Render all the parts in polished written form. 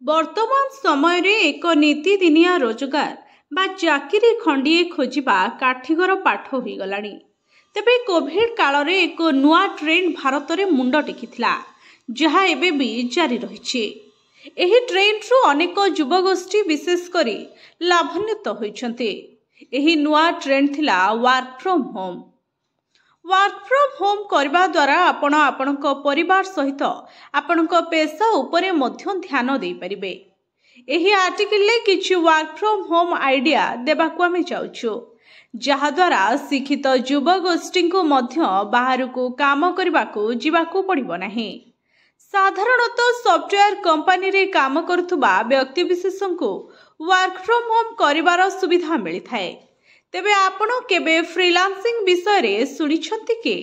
वर्तमान समय रे एक नीतिदिनिया रोजगार बा चाकरी खंडीए खोजिबा काठीगर पाठ हो गलानी। तेबे कोविड काल रे एक नुआ ट्रेंड भारत रे मुंड टेकिथिला, जहा एबे भी जारी रहिछि। एही ट्रेंड रु अनेक युवगोष्ठी विशेष करी लाभान्वित होइछन्ते। एही नुआ ट्रेंड थिला work from home. Work from home करबा द्वारा आपण आपणक परिवार सहित आपणक पेशा उपरे मध्य ध्यान दे परिबे। एही आर्टिकल ले किछि वर्क फ्रॉम होम आइडिया देबाकू आमे चाहूछु, जहा द्वारा शिक्षित युवगोष्ठी को मध्य बाहर को काम करबाकू जिबाकू पड़िबो नाही। साधारणतः सॉफ्टवेयर कंपनी रे काम करथुबा व्यक्ति विशेषଙ୍କୁ वर्क फ्रॉम होम करिवार सुविधा मिली थाए। तेबे आपण केबे फ्रीलांसिंग विषय रे सुनिछंती के?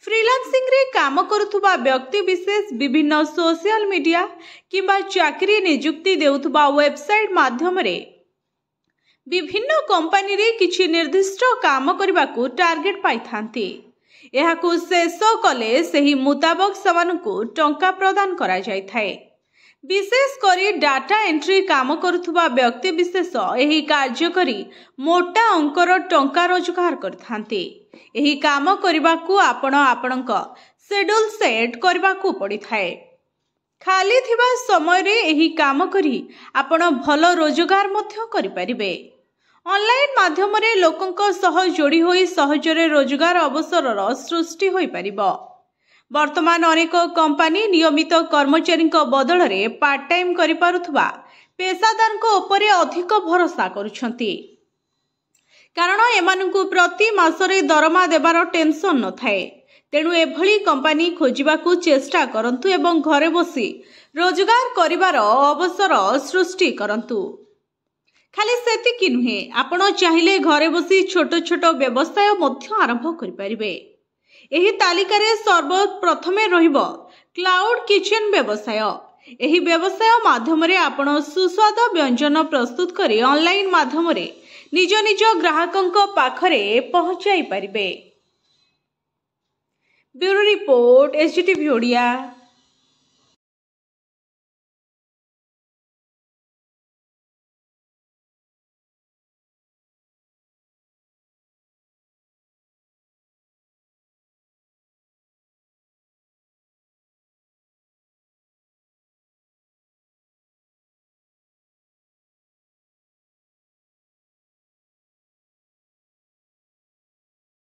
फ्रीलांसिंग रे काम करुथुबा व्यक्ति विशेष विभिन्न सोशल मीडिया किंबा चाकरी नियुक्ति देउथुबा वेबसाइट माध्यम रे विभिन्न कंपनी रे किछि निर्दिष्ट काम करबाकू टार्गेट पाई थांती। एहाकू शेष कले सही मुताबक सेमानकू टंका प्रदान करा जाय थाए। विशेष करी डाटा एंट्री काम करुथुबा व्यक्ति विशेष एही कार्य करी मोटा अंकर टंका रोजगार करथांती। एही काम करिबाकू आपण आपणक शेड्यूल सेट करबाकू पड़ी थाए। खाली थिबा समय रे एही काम करी आपण भल रोजगार मध्य करि परिबे। ऑनलाइन माध्यम रे लोकंक सह जोड़ी होई सहजरे रोजगार अवसरर सृष्टि होई परिबो। वर्तमान अनेक कंपनी नियमित कर्मचारी बदल रे पार्ट टाइम करि पारुथुबा पेशादार उपरे अधिक भरोसा करुछंती, कारण एमानंकु प्रति मासरे दरमा देबार टेंशन न थाए। तेणु एभली कंपनी खोजिबाकू चेष्टा करंतु एवं घरे बसी रोजगार करिवार अवसर सृष्टि करंतु। खाली सेतिकी नुहे, आपण चाहिले घरे बसी छोट छोट व्यवसाय मध्य आरंभ करि परिबे। एही तालिकारे सर्वप्रथमे रहिबो क्लाउड किचन व्यवसाय। एही व्यवसाय माध्यम रे आपण सुस्वाद व्यंजन प्रस्तुत करी ऑनलाइन माध्यम रे निज निज ग्राहकंक पाखरे पहुंचाई परिबे। Bureau report, SGTV Odia.